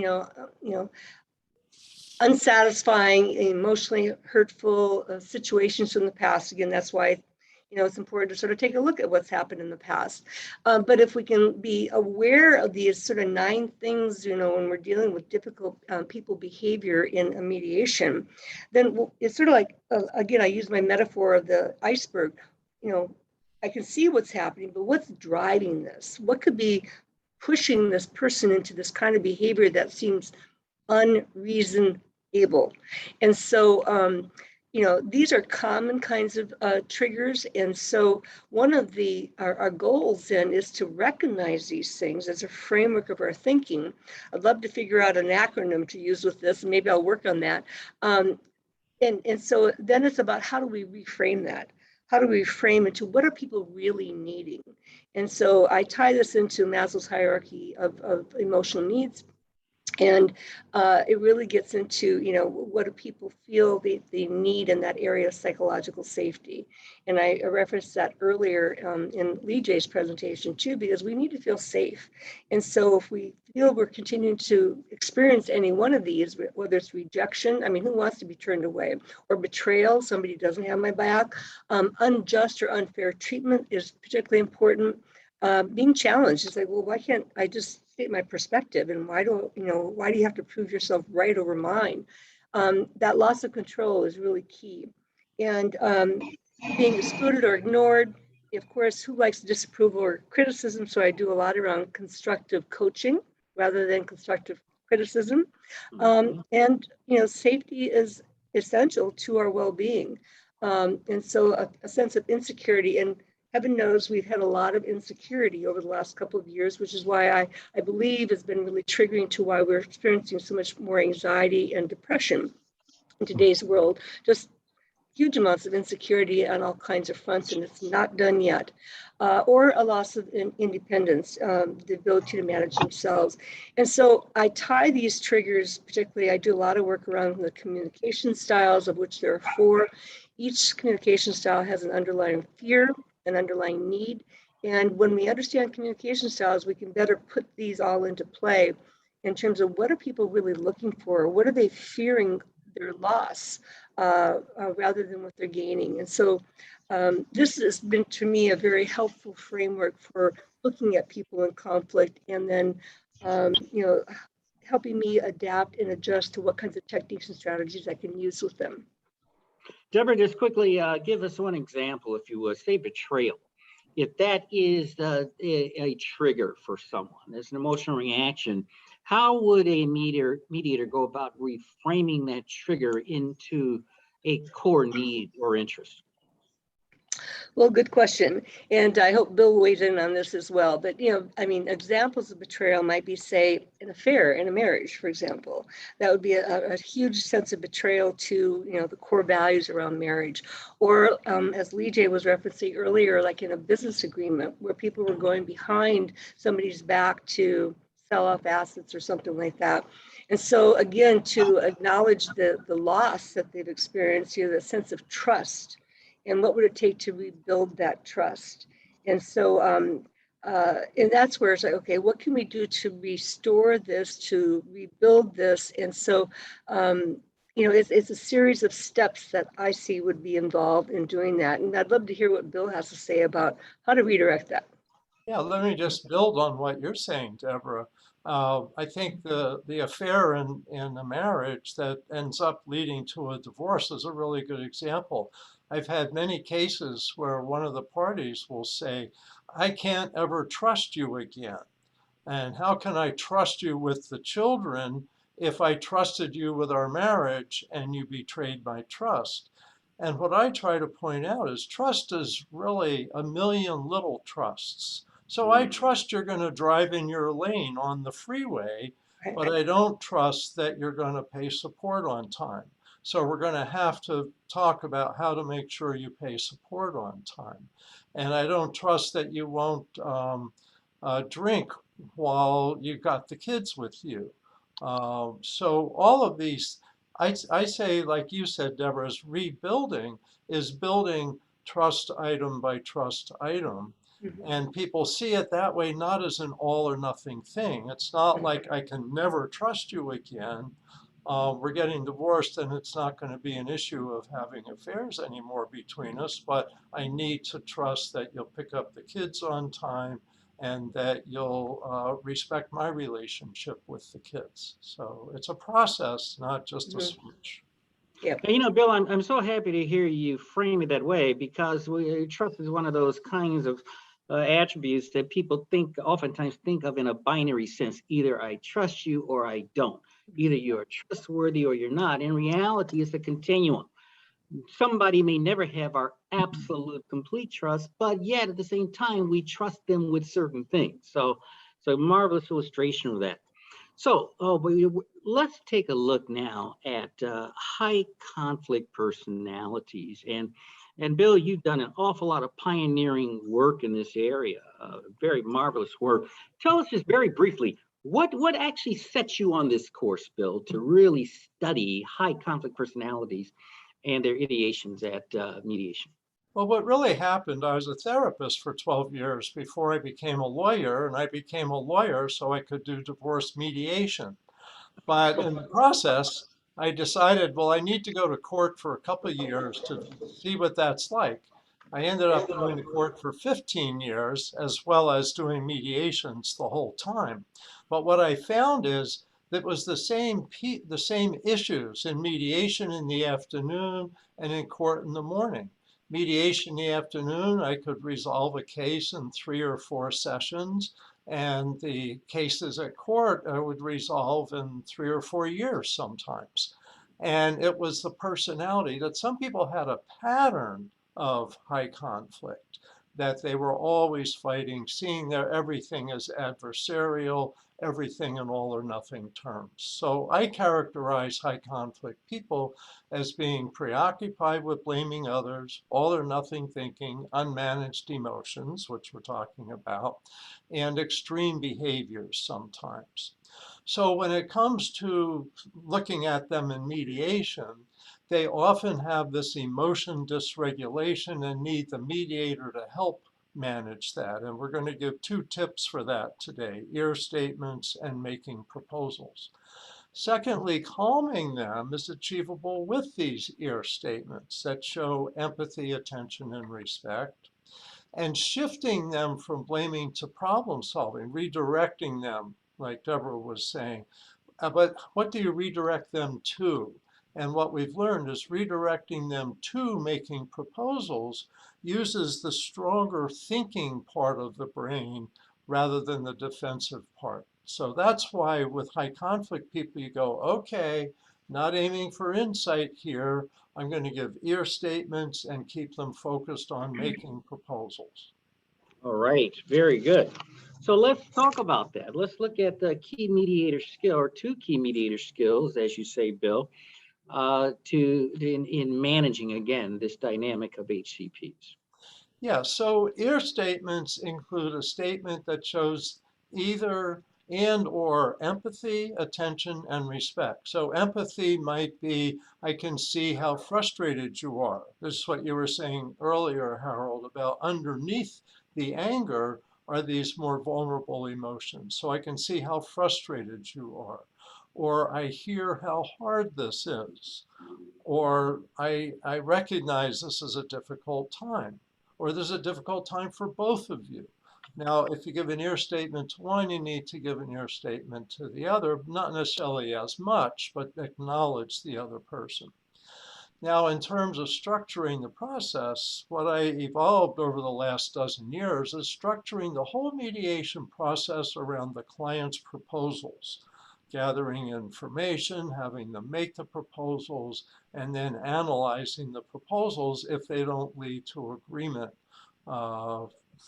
unsatisfying, emotionally hurtful situations from the past. Again, that's why, it's important to sort of take a look at what's happened in the past. But if we can be aware of these sort of 9 things, when we're dealing with difficult people behavior in a mediation, then it's sort of like, again, I use my metaphor of the iceberg. I can see what's happening, but what's driving this? What could be pushing this person into this kind of behavior that seems unreasonable? And so, these are common kinds of triggers. And so one of our goals then is to recognize these things as a framework of our thinking. I'd love to figure out an acronym to use with this, and maybe I'll work on that. And so then it's about, how do we reframe that? How do we frame it to what are people really needing? And so I tie this into Maslow's hierarchy of emotional needs. And it really gets into, what do people feel they need in that area of psychological safety. And I referenced that earlier in Lee J's presentation too, because we need to feel safe. And so if we feel we're continuing to experience any one of these, whether it's rejection, I mean, who wants to be turned away, or betrayal, somebody doesn't have my back, unjust or unfair treatment is particularly important. Being challenged is like, well, why can't I just state my perspective, and why do you have to prove yourself right over mine? That loss of control is really key. And being excluded or ignored, of course, who likes disapproval or criticism? So I do a lot around constructive coaching rather than constructive criticism. And safety is essential to our well-being. And so a sense of insecurity, and heaven knows we've had a lot of insecurity over the last couple of years, which is why I believe has been really triggering to why we're experiencing so much more anxiety and depression in today's world. Just huge amounts of insecurity on all kinds of fronts, and it's not done yet. Or a loss of independence, the ability to manage themselves. And so I tie these triggers, particularly I do a lot of work around the communication styles, of which there are 4. Each communication style has an underlying fear, an underlying need. And when we understand communication styles, we can better put these all into play in terms of what are people really looking for? What are they fearing their loss rather than what they're gaining? And so this has been, to me, a very helpful framework for looking at people in conflict, and then, helping me adapt and adjust to what kinds of techniques and strategies I can use with them. Deborah, just quickly give us one example, if you would. Say betrayal. If that is a trigger for someone, it's an emotional reaction, how would a mediator go about reframing that trigger into a core need or interest? Well, good question. And I hope Bill weighs in on this as well. But, examples of betrayal might be, say, an affair in a marriage, for example. That would be a huge sense of betrayal to, the core values around marriage. Or as Lee J was referencing earlier, like in a business agreement where people were going behind somebody's back to sell off assets or something like that. And so, again, to acknowledge the loss that they've experienced, the sense of trust. And what would it take to rebuild that trust? And so, and that's where it's like, okay, what can we do to restore this, to rebuild this? And so, it's a series of steps that I see would be involved in doing that. And I'd love to hear what Bill has to say about how to redirect that. Yeah, let me just build on what you're saying, Deborah. I think the affair in a marriage that ends up leading to a divorce is a really good example. I've had many cases where one of the parties will say, I can't ever trust you again. And how can I trust you with the children if I trusted you with our marriage and you betrayed my trust? And what I try to point out is trust is really a million little trusts. So I trust you're going to drive in your lane on the freeway, but I don't trust that you're going to pay support on time. So we're going to have to talk about how to make sure you pay support on time. And I don't trust that you won't drink while you got the kids with you. So all of these, I say, like you said, Deborah, is rebuilding is building trust item by trust item. And people see it that way, not as an all or nothing thing. It's not like I can never trust you again. We're getting divorced and it's not going to be an issue of having affairs anymore between us, but I need to trust that you'll pick up the kids on time and that you'll respect my relationship with the kids. So it's a process, not just a switch. Yeah. Bill, I'm so happy to hear you frame it that way, because trust is one of those kinds of attributes that people oftentimes think of in a binary sense. Either I trust you or I don't. Either you're trustworthy or you're not. In reality, it's a continuum. Somebody may never have our absolute complete trust, but yet at the same time, we trust them with certain things. So marvelous illustration of that. So let's take a look now at high conflict personalities. And Bill, you've done an awful lot of pioneering work in this area, very marvelous work. Tell us just very briefly, What actually set you on this course, Bill, to really study high conflict personalities and their ideations at mediation? Well, what really happened, I was a therapist for 12 years before I became a lawyer, and I became a lawyer so I could do divorce mediation. But in the process, I decided, well, I need to go to court for a couple of years to see what that's like. I ended up going to court for 15 years, as well as doing mediations the whole time. But what I found is that it was the same issues in mediation in the afternoon and in court in the morning. Mediation in the afternoon, I could resolve a case in 3 or 4 sessions. And the cases at court I would resolve in 3 or 4 years sometimes. And it was the personality that some people had a pattern of high conflict, that they were always fighting, seeing their everything as adversarial, everything in all or nothing terms. So I characterize high conflict people as being preoccupied with blaming others, all or nothing thinking, unmanaged emotions, which we're talking about, and extreme behaviors sometimes. So when it comes to looking at them in mediation, they often have this emotion dysregulation and need the mediator to help manage that. And we're going to give 2 tips for that today: ear statements and making proposals. Secondly, calming them is achievable with these ear statements that show empathy, attention, and respect, and shifting them from blaming to problem solving, redirecting them, like Deborah was saying. But what do you redirect them to? And what we've learned is redirecting them to making proposals uses the stronger thinking part of the brain rather than the defensive part. So that's why with high conflict people, you go, okay, not aiming for insight here. I'm going to give ear statements and keep them focused on making proposals. All right, very good. So let's talk about that. Let's look at the key mediator skill, or 2 key mediator skills, as you say, Bill, in managing, again, this dynamic of HCPs. Yeah, so ear statements include a statement that shows either and or empathy, attention, and respect. So empathy might be, I can see how frustrated you are. This is what you were saying earlier, Harold, about underneath the anger are these more vulnerable emotions. So I can see how frustrated you are. Or I hear how hard this is. Or I recognize this is a difficult time. Or there's a difficult time for both of you. Now, if you give an ear statement to one, you need to give an ear statement to the other, not necessarily as much, but acknowledge the other person. Now, in terms of structuring the process, what I evolved over the last dozen years is structuring the whole mediation process around the client's proposals, gathering information, having them make the proposals, and then analyzing the proposals if they don't lead to agreement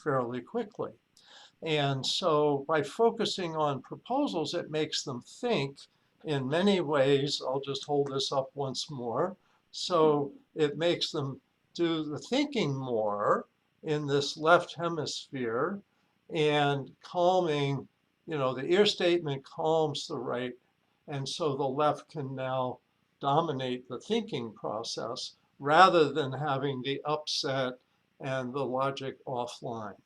fairly quickly. And so by focusing on proposals, it makes them think in many ways. I'll just hold this up once more. So it makes them do the thinking more in this left hemisphere, and calming, the ear statement calms the right. And so the left can now dominate the thinking process rather than having the upset and the logic offline.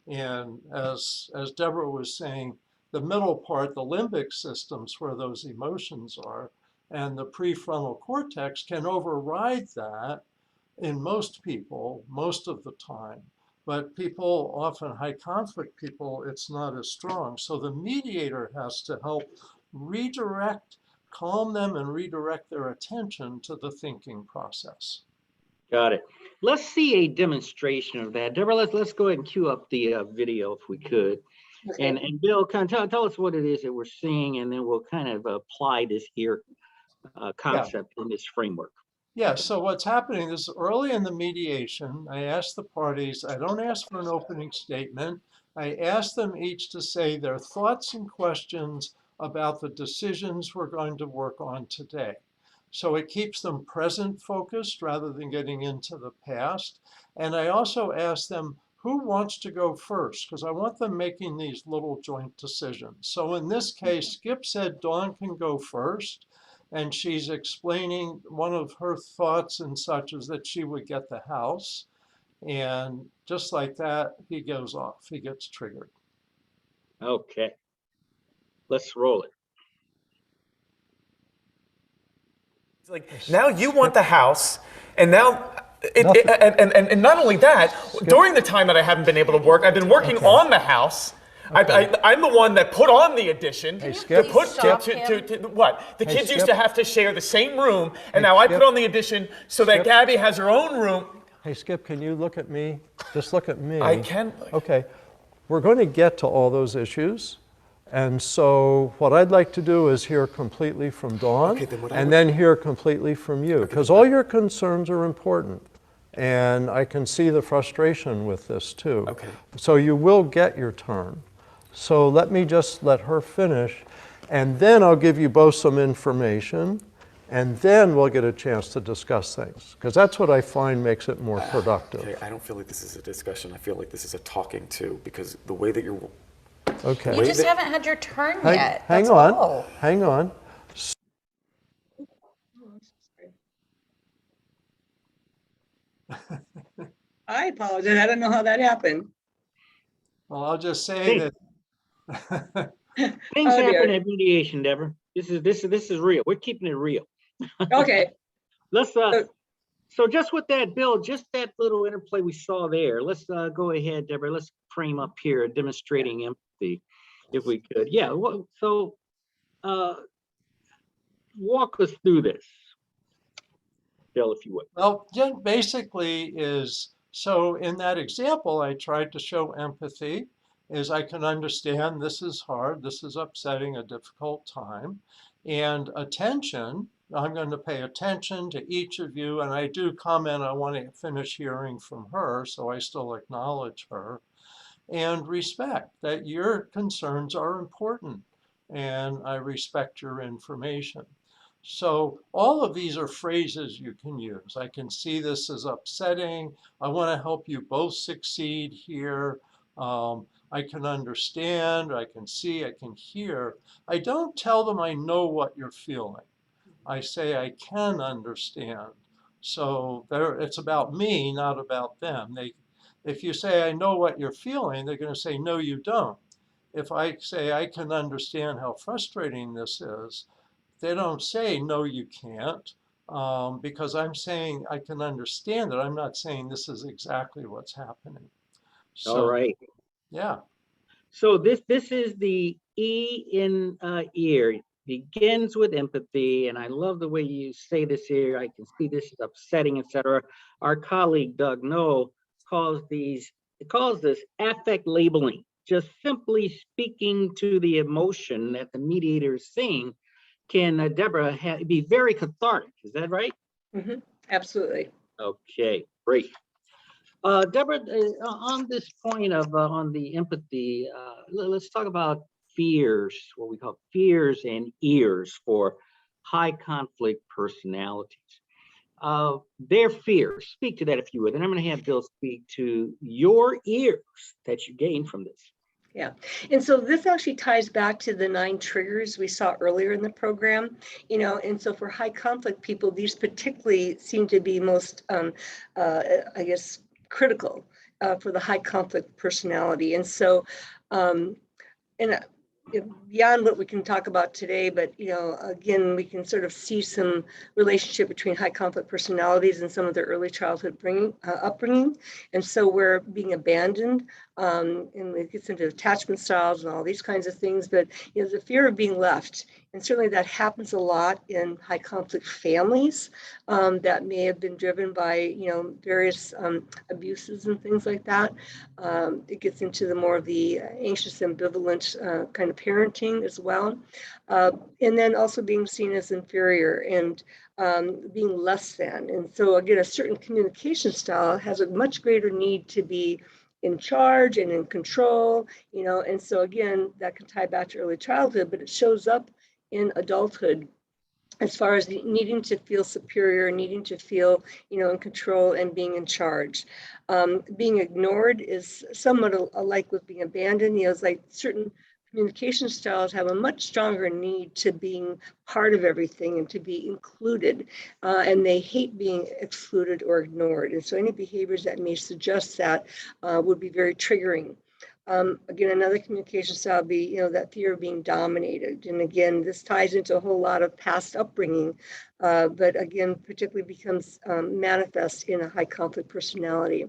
And as Deborah was saying, the middle part, the limbic system's where those emotions are, and the prefrontal cortex can override that in most people, most of the time. But people, often high conflict people, it's not as strong. So the mediator has to help redirect, calm them and redirect their attention to the thinking process. Got it. Let's see a demonstration of that. Deborah, let's go ahead and cue up the video if we could. Okay. And Bill, kind of tell us what it is that we're seeing, and then we'll kind of apply this here concept in this framework. Yeah, so what's happening is early in the mediation, I ask the parties, I don't ask for an opening statement. I ask them each to say their thoughts and questions about the decisions we're going to work on today. So it keeps them present focused rather than getting into the past. And I also ask them who wants to go first? Because I want them making these little joint decisions. So in this case, Skip said Dawn can go first. And she's explaining one of her thoughts and such is that she would get the house. And just like that, he goes off. He gets triggered. Okay. Let's roll it. It's like, now you want the house, and now, and not only that, during the time that I haven't been able to work, I've been working on the house. I'm the one that put on the addition. Hey, Skip. To put Skip. to what? The Hey, kids used Skip. to have to share the same room, and now I Skip. put on the addition so that Skip. Gabby has her own room. Hey, Skip, can you look at me? Just look at me. I can. Okay. We're going to get to all those issues. And so what I'd like to do is hear completely from Dawn, Okay, then what I and would- then hear completely from you, because all your concerns are important. And I can see the frustration with this too. Okay. So you will get your turn. So let me just let her finish, and then I'll give you both some information, and then we'll get a chance to discuss things, because that's what I find makes it more productive. Okay, I don't feel like this is a discussion. I feel like this is a talking to, because the way that you're. Okay. You just haven't had your turn Hang, yet. hang That's on, all. hang on. I apologize. I don't know how that happened. Well, I'll just say Hey. that Things Oh, dear. happen at mediation, Deborah. This is real. We're keeping it real. Okay. Let's so just with that, Bill, just that little interplay we saw there. Let's go ahead, Deborah. Let's frame up here demonstrating empathy, if we could. Yeah. So walk us through this, Bill, if you would. well, yeah, basically is, so in that example, I tried to show empathy is I can understand this is hard, this is upsetting, a difficult time, and attention, I'm going to pay attention to each of you, and I do comment, I want to finish hearing from her, so I still acknowledge her, and respect that your concerns are important, and I respect your information. So all of these are phrases you can use. I can see this as upsetting. I want to help you both succeed here. I can understand, I can see, I can hear. I don't tell them I know what you're feeling. I say I can understand. So it's about me, not about them. If you say I know what you're feeling, they're going to say no, you don't. If I say I can understand how frustrating this is, they don't say no, you can't, because I'm saying I can understand it. I'm not saying this is exactly what's happening. So, All right. yeah. So this is the E in ear. Begins with empathy, and I love the way you say this here. I can see this is upsetting, etc. Our colleague Doug Noll calls this affect labeling. Just simply speaking to the emotion that the mediator is seeing can, Deborah, be very cathartic. Is that right? Mhm. Absolutely. Okay, great. Deborah, on this point of on the empathy, let's talk about fears, what we call fears and ears for high conflict personalities. Their fears, speak to that if you would, and I'm going to have Bill speak to your ears that you gain from this. Yeah. And so this actually ties back to the 9 triggers we saw earlier in the program, and so for high conflict people, these particularly seem to be most, I guess, critical for the high conflict personality. And so, beyond what we can talk about today, but again, we can sort of see some relationship between high conflict personalities and some of their early childhood upbringing. And so we're being abandoned, and it gets into attachment styles and all these kinds of things. But the fear of being left, and certainly that happens a lot in high conflict families that may have been driven by various abuses and things like that. It gets into the more of the anxious, ambivalent kind of parenting as well. And then also being seen as inferior and being less than. And so again, a certain communication style has a much greater need to be in charge and in control, and so again, that can tie back to early childhood, but it shows up in adulthood as far as needing to feel superior, needing to feel, in control and being in charge. Being ignored is somewhat alike with being abandoned. It's like certain communication styles have a much stronger need to being part of everything and to be included, and they hate being excluded or ignored. And so any behaviors that may suggest that would be very triggering. Again, another communication style would be, that fear of being dominated. And again, this ties into a whole lot of past upbringing, but again, particularly becomes manifest in a high conflict personality.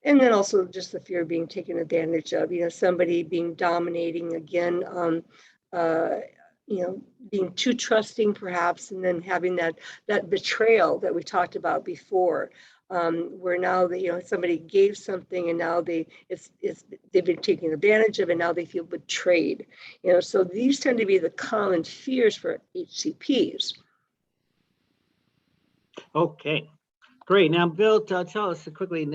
And then also just the fear of being taken advantage of, somebody being dominating again, being too trusting perhaps, and then having that betrayal that we talked about before. Where now that somebody gave something and now they've been taken advantage of and now they feel betrayed. So these tend to be the common fears for HCPs. Okay, great. Now, Bill, tell us quickly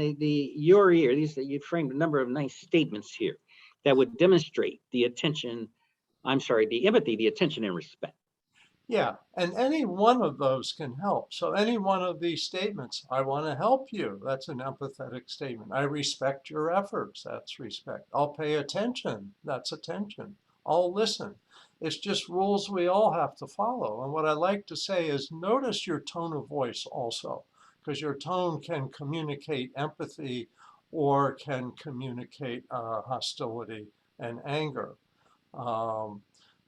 your ear. You framed a number of nice statements here that would demonstrate the empathy, the attention, and respect. Yeah, and any one of those can help. So any one of these statements, I want to help you, that's an empathetic statement. I respect your efforts, that's respect. I'll pay attention, that's attention. I'll listen. It's just rules we all have to follow. And what I like to say is notice your tone of voice also, because your tone can communicate empathy or can communicate hostility and anger.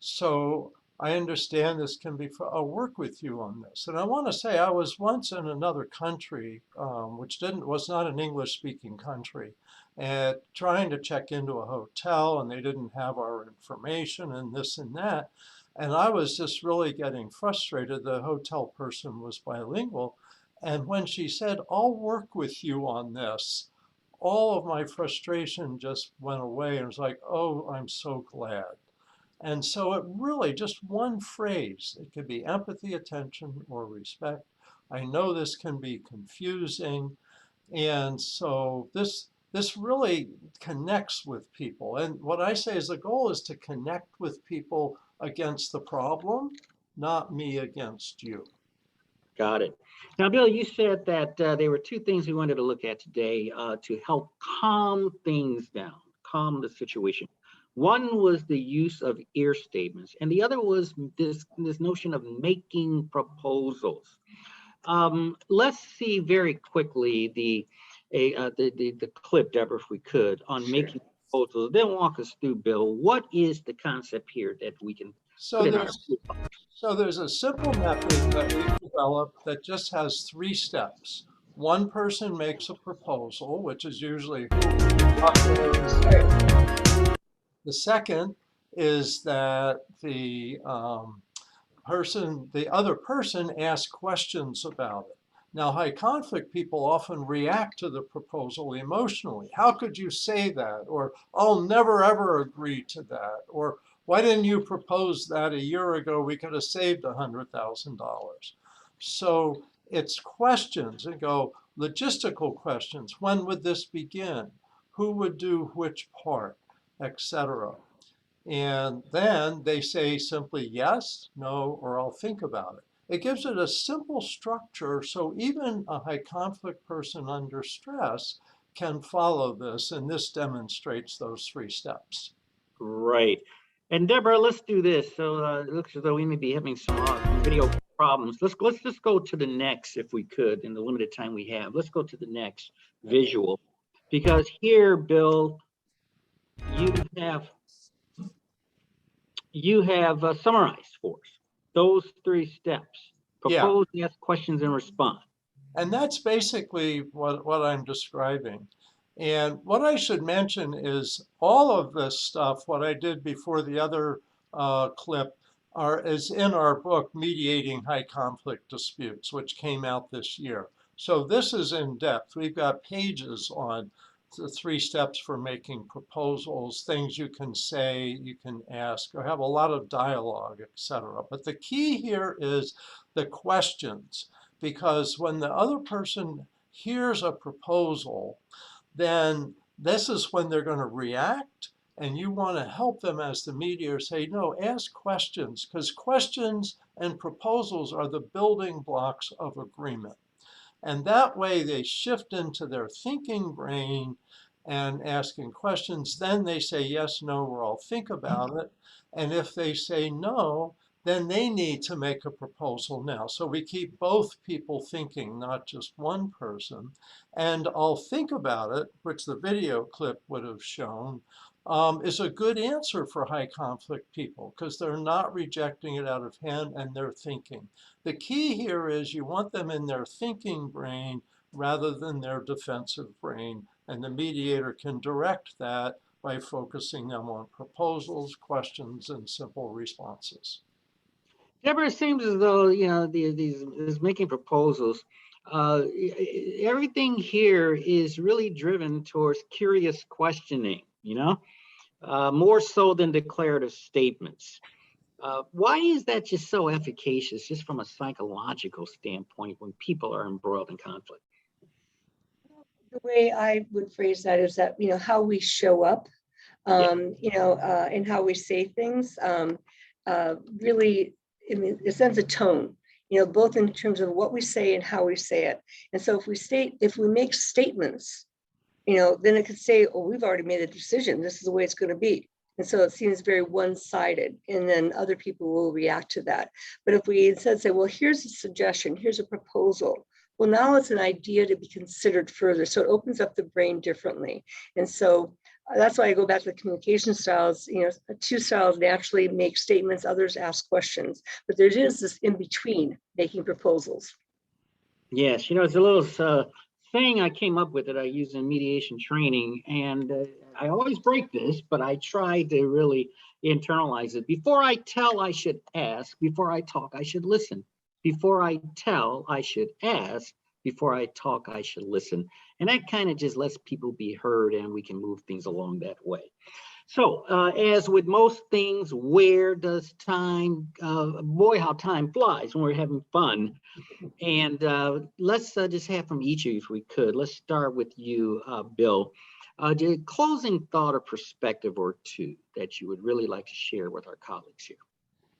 So I understand this can be, I'll work with you on this. And I want to say I was once in another country, which was not an English speaking country, and trying to check into a hotel, and they didn't have our information and this and that. And I was just really getting frustrated. The hotel person was bilingual. And when she said, I'll work with you on this, all of my frustration just went away. And it was like, oh, I'm so glad. And so it really just one phrase. It could be empathy, attention, or respect. I know this can be confusing. And so this really connects with people. And what I say is the goal is to connect with people against the problem, not me against you. Got it. Now, Bill, you said that there were two things we wanted to look at today to help calm things down, calm the situation. One was the use of ear statements, and the other was this notion of making proposals. Let's see very quickly the clip, Deborah, if we could, on making proposals. Then walk us through, Bill. What is the concept here that we can So there's a simple method that we developed that just has 3 steps. One person makes a proposal, which is usually the second is that the other person asks questions about it. Now, high conflict people often react to the proposal emotionally. How could you say that? Or I'll never ever agree to that. Or why didn't you propose that a year ago? We could have saved $100,000. So it's questions and go logistical questions. When would this begin? Who would do which part, etc. And then they say simply yes, no, or I'll think about it. It gives it a simple structure so even a high conflict person under stress can follow this, and this demonstrates those 3 steps. Right. And Deborah, let's do this. So it looks as though we may be having some video problems. Let's just go to the next, if we could, in the limited time we have. Let's go to the next visual, because here, Bill, you have summarized for us those 3 steps: propose, ask questions, and respond. And that's basically what I'm describing. And what I should mention is all of this stuff, what I did before the other clip, is in our book, Mediating High Conflict Disputes, which came out this year. So this is in depth. We've got pages on the 3 steps for making proposals, things you can say, you can ask, or have a lot of dialogue, etc. But the key here is the questions, because when the other person hears a proposal, then this is when they're going to react, And you want to help them as the mediator say, no, ask questions, because questions and proposals are the building blocks of agreement. And that way they shift into their thinking brain and asking questions. Then they say yes, no, or I'll think about it. And if they say no, then they need to make a proposal now. So we keep both people thinking, not just one person. And I'll think about it, which the video clip would have shown, is a good answer for high conflict people because they're not rejecting it out of hand and they're thinking. The key here is you want them in their thinking brain rather than their defensive brain. And the mediator can direct that by focusing them on proposals, questions, and simple responses. Deborah, it seems as though, these making proposals, everything here is really driven towards curious questioning, more so than declarative statements. Why is that just so efficacious, just from a psychological standpoint, when people are embroiled in conflict? The way I would phrase that is that, how we show up, and how we say things, really, in a sense, a tone, both in terms of what we say and how we say it. And so if we make statements, then it could say, oh, we've already made a decision. This is the way it's going to be. And so it seems very one-sided, and then other people will react to that. But if we instead say, well, here's a suggestion, here's a proposal, well, now it's an idea to be considered further. So it opens up the brain differently. And so that's why I go back to the communication styles. Two styles naturally make statements, others ask questions, but there is this in between making proposals. Yes, it's a little thing I came up with that I use in mediation training, and I always break this, but I try to really internalize it. Before I tell, I should ask. Before I talk, I should listen. Before I tell, I should ask. Before I talk, I should listen. And that kind of just lets people be heard, and we can move things along that way. So as with most things, where does time, boy, how time flies when we're having fun. And let's just have from each of you, if we could. Let's start with you, Bill. A closing thought or perspective or two that you would really like to share with our colleagues here.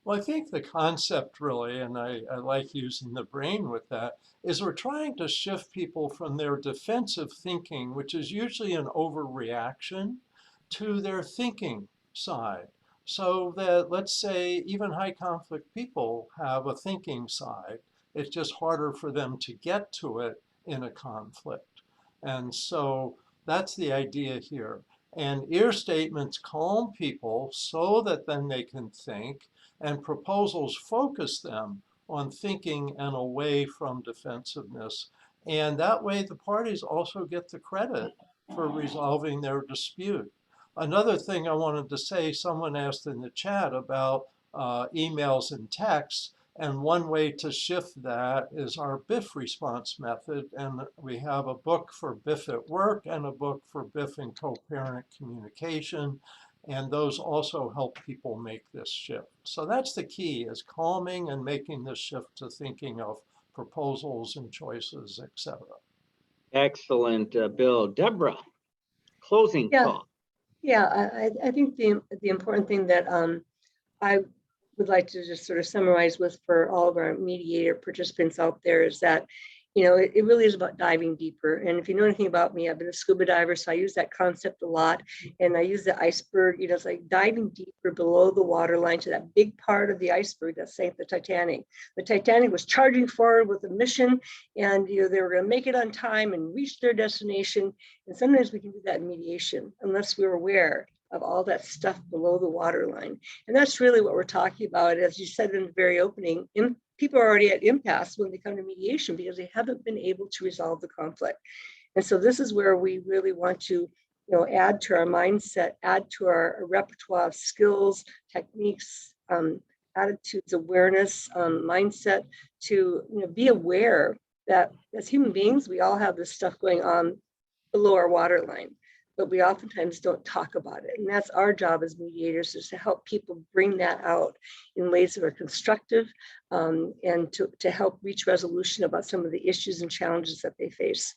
Well, I think the concept really, and I like using the brain with that, is we're trying to shift people from their defensive thinking, which is usually an overreaction, to their thinking side. So that, let's say, even high conflict people have a thinking side. It's just harder for them to get to it in a conflict. And so that's the idea here. And ear statements calm people so that then they can think, and proposals focus them on thinking and away from defensiveness. And that way the parties also get the credit for resolving their dispute. Another thing I wanted to say, someone asked in the chat about emails and texts. And one way to shift that is our BIF response method. And we have a book for BIF at work and a book for BIF and co-parent communication. And those also help people make this shift. So that's the key, is calming and making this shift to thinking of proposals and choices, etc. Excellent, Bill. Deborah, closing thought. Yeah, I think the important thing that I would like to just sort of summarize with for all of our mediator participants out there is that, it really is about diving deeper. And if you know anything about me, I've been a scuba diver, so I use that concept a lot. And I use the iceberg, it's like diving deeper below the waterline to that big part of the iceberg that sank the Titanic. The Titanic was charging forward with a mission, and they were going to make it on time and reach their destination. And sometimes we can do that in mediation unless we're aware of all that stuff below the waterline. And that's really what we're talking about. As you said in the very opening, people are already at impasse when they come to mediation because they haven't been able to resolve the conflict. And so this is where we really want to, add to our mindset, add to our repertoire of skills, techniques, attitudes, awareness, mindset to be aware that as human beings, we all have this stuff going on below our waterline, but we oftentimes don't talk about it. And that's our job as mediators, is to help people bring that out in ways that are constructive, and to help reach resolution about some of the issues and challenges that they face.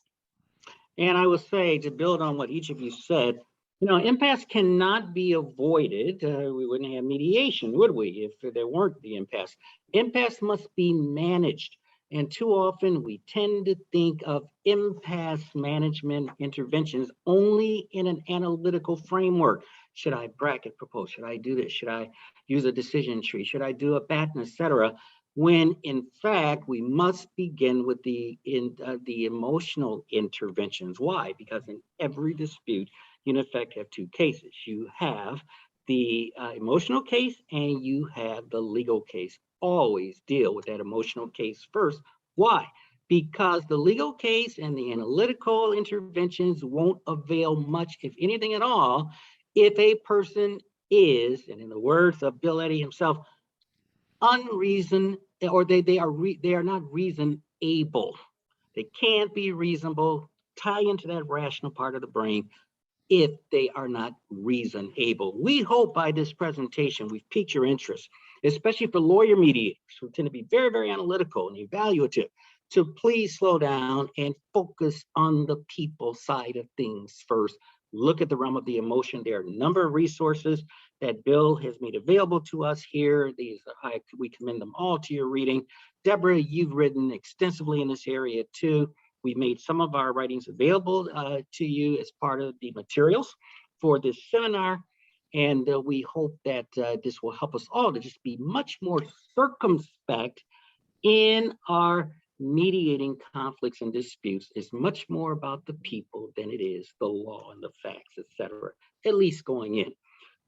And I will say, to build on what each of you said, Impasse cannot be avoided. We wouldn't have mediation, would we, if there weren't the impasse? Impasse must be managed. And too often we tend to think of impasse management interventions only in an analytical framework. Should I bracket propose? Should I do this? Should I use a decision tree? Should I do a baton, etc.? When in fact, we must begin with the emotional interventions. Why? Because in every dispute, you in effect have two cases. You have the emotional case and you have the legal case. Always deal with that emotional case first. Why? Because the legal case and the analytical interventions won't avail much, if anything at all, if a person is, and in the words of Bill Eddy himself, unreason, or they are not reason able. They can't be reasonable, tie into that rational part of the brain if they are not reason able. We hope by this presentation we've piqued your interest, especially for lawyer mediators who tend to be very, very analytical and evaluative, to please slow down and focus on the people side of things first. Look at the realm of the emotion. There are a number of resources that Bill has made available to us here. We commend them all to your reading. Deborah, you've written extensively in this area too. We made some of our writings available to you as part of the materials for this seminar. And we hope that this will help us all to just be much more circumspect in our mediating conflicts and disputes. Is much more about the people than it is the law and the facts, etc., at least going in.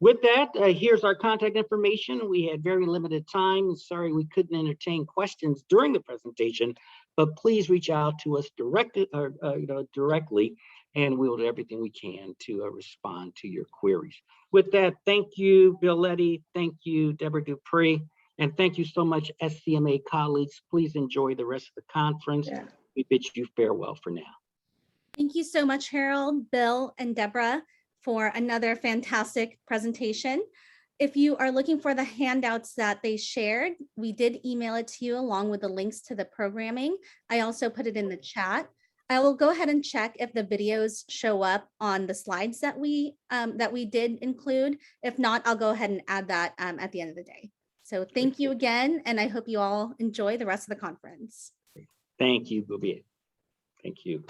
With that, here's our contact information. We had very limited time. Sorry we couldn't entertain questions during the presentation, but please reach out to us directly, and we'll do everything we can to respond to your queries. With that, thank you, Bill Eddy. Thank you, Deborah Dupree. And thank you so much, SCMA colleagues. Please enjoy the rest of the conference. Yeah. We bid you farewell for now. Thank you so much, Harold, Bill, and Deborah, for another fantastic presentation. If you are looking for the handouts that they shared, we did email it to you along with the links to the programming. I also put it in the chat. I will go ahead and check if the videos show up on the slides that we did include. If not, I'll go ahead and add that at the end of the day. So thank you again, and I hope you all enjoy the rest of the conference. Thank you, Bouvier. Thank you.